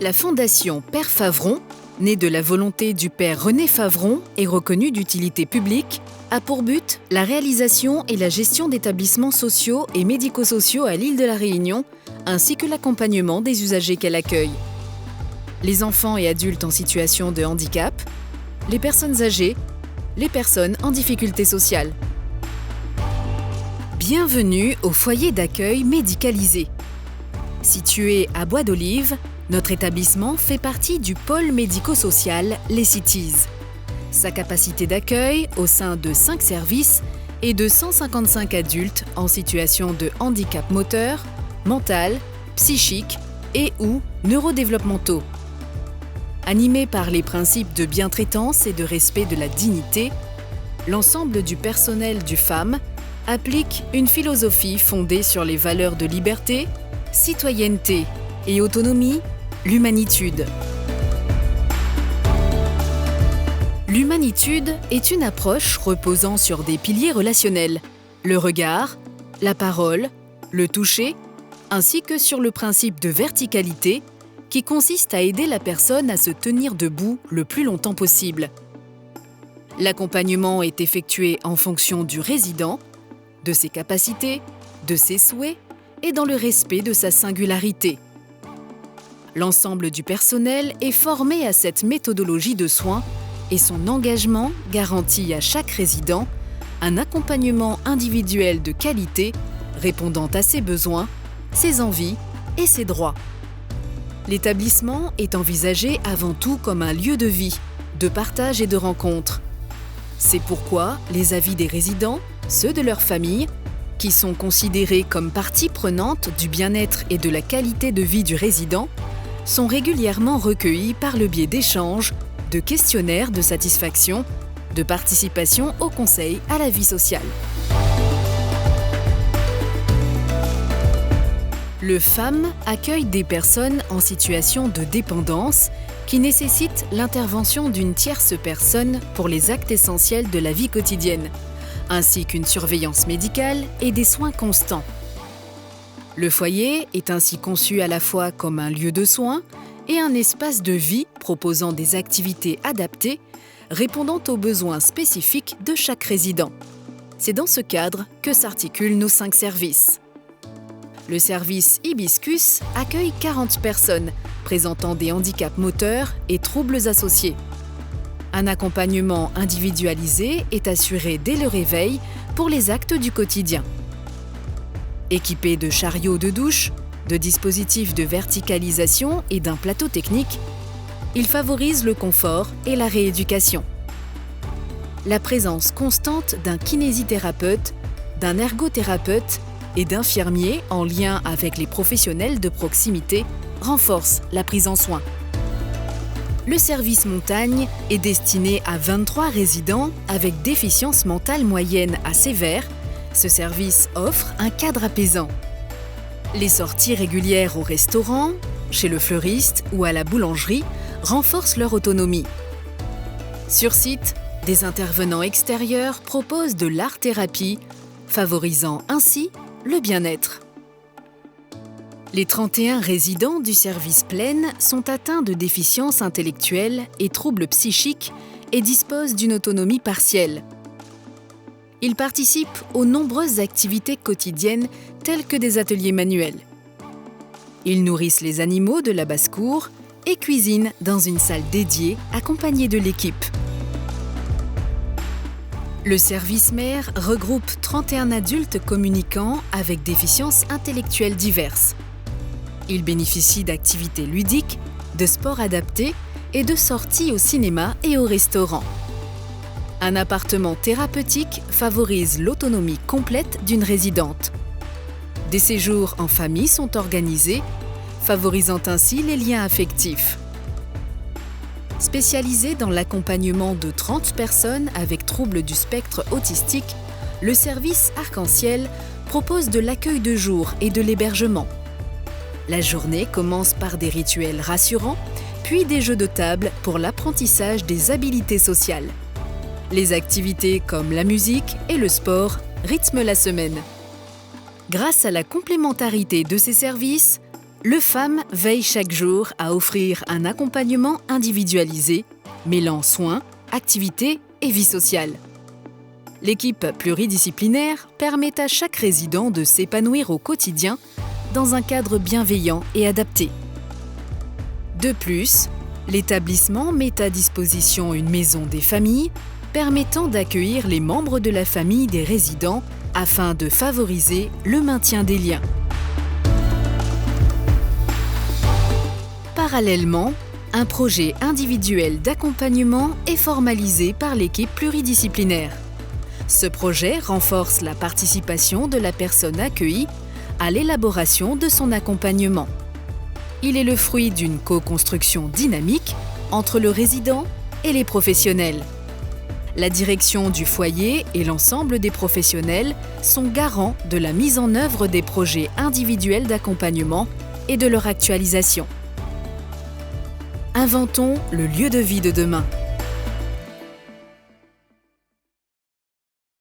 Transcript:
La fondation Père Favron, née de la volonté du père René Favron et reconnue d'utilité publique, a pour but la réalisation et la gestion d'établissements sociaux et médico-sociaux à l'île de la Réunion, ainsi que l'accompagnement des usagers qu'elle accueille. Les enfants et adultes en situation de handicap, les personnes âgées, les personnes en difficulté sociale. Bienvenue au foyer d'accueil médicalisé. Situé à Bois d'Olive, notre établissement fait partie du pôle médico-social Les Cities. Sa capacité d'accueil au sein de 5 services est de 155 adultes en situation de handicap moteur, mental, psychique et ou neurodéveloppementaux. Animé par les principes de bientraitance et de respect de la dignité, l'ensemble du personnel du FAM applique une philosophie fondée sur les valeurs de liberté, citoyenneté et autonomie, l'humanitude. L'humanitude est une approche reposant sur des piliers relationnels, le regard, la parole, le toucher, ainsi que sur le principe de verticalité qui consiste à aider la personne à se tenir debout le plus longtemps possible. L'accompagnement est effectué en fonction du résident, de ses capacités, de ses souhaits et dans le respect de sa singularité. L'ensemble du personnel est formé à cette méthodologie de soins et son engagement garantit à chaque résident un accompagnement individuel de qualité répondant à ses besoins, ses envies et ses droits. L'établissement est envisagé avant tout comme un lieu de vie, de partage et de rencontre. C'est pourquoi les avis des résidents, ceux de leur famille, qui sont considérés comme partie prenante du bien-être et de la qualité de vie du résident, sont régulièrement recueillis par le biais d'échanges, de questionnaires de satisfaction, de participation au conseil à la vie sociale. Le FAM accueille des personnes en situation de dépendance qui nécessitent l'intervention d'une tierce personne pour les actes essentiels de la vie quotidienne, ainsi qu'une surveillance médicale et des soins constants. Le foyer est ainsi conçu à la fois comme un lieu de soins et un espace de vie proposant des activités adaptées, répondant aux besoins spécifiques de chaque résident. C'est dans ce cadre que s'articulent nos 5 services. Le service Hibiscus accueille 40 personnes présentant des handicaps moteurs et troubles associés. Un accompagnement individualisé est assuré dès le réveil pour les actes du quotidien. Équipé de chariots de douche, de dispositifs de verticalisation et d'un plateau technique, il favorise le confort et la rééducation. La présence constante d'un kinésithérapeute, d'un ergothérapeute et d'infirmiers en lien avec les professionnels de proximité renforce la prise en soin. Le service montagne est destiné à 23 résidents avec déficience mentale moyenne à sévère. Ce service offre un cadre apaisant. Les sorties régulières au restaurant, chez le fleuriste ou à la boulangerie renforcent leur autonomie. Sur site, des intervenants extérieurs proposent de l'art-thérapie, favorisant ainsi le bien-être. Les 31 résidents du service Plaine sont atteints de déficience intellectuelle et troubles psychiques et disposent d'une autonomie partielle. Ils participent aux nombreuses activités quotidiennes telles que des ateliers manuels. Ils nourrissent les animaux de la basse-cour et cuisinent dans une salle dédiée accompagnée de l'équipe. Le service mère regroupe 31 adultes communicants avec déficiences intellectuelles diverses. Ils bénéficient d'activités ludiques, de sports adaptés et de sorties au cinéma et au restaurant. Un appartement thérapeutique favorise l'autonomie complète d'une résidente. Des séjours en famille sont organisés, favorisant ainsi les liens affectifs. Spécialisé dans l'accompagnement de 30 personnes avec troubles du spectre autistique, le service Arc-en-Ciel propose de l'accueil de jour et de l'hébergement. La journée commence par des rituels rassurants, puis des jeux de table pour l'apprentissage des habiletés sociales. Les activités comme la musique et le sport rythment la semaine. Grâce à la complémentarité de ces services, Le FAM veille chaque jour à offrir un accompagnement individualisé, mêlant soins, activités et vie sociale. L'équipe pluridisciplinaire permet à chaque résident de s'épanouir au quotidien dans un cadre bienveillant et adapté. De plus, l'établissement met à disposition une maison des familles permettant d'accueillir les membres de la famille des résidents afin de favoriser le maintien des liens. Parallèlement, un projet individuel d'accompagnement est formalisé par l'équipe pluridisciplinaire. Ce projet renforce la participation de la personne accueillie à l'élaboration de son accompagnement. Il est le fruit d'une co-construction dynamique entre le résident et les professionnels. La direction du foyer et l'ensemble des professionnels sont garants de la mise en œuvre des projets individuels d'accompagnement et de leur actualisation. Inventons le lieu de vie de demain.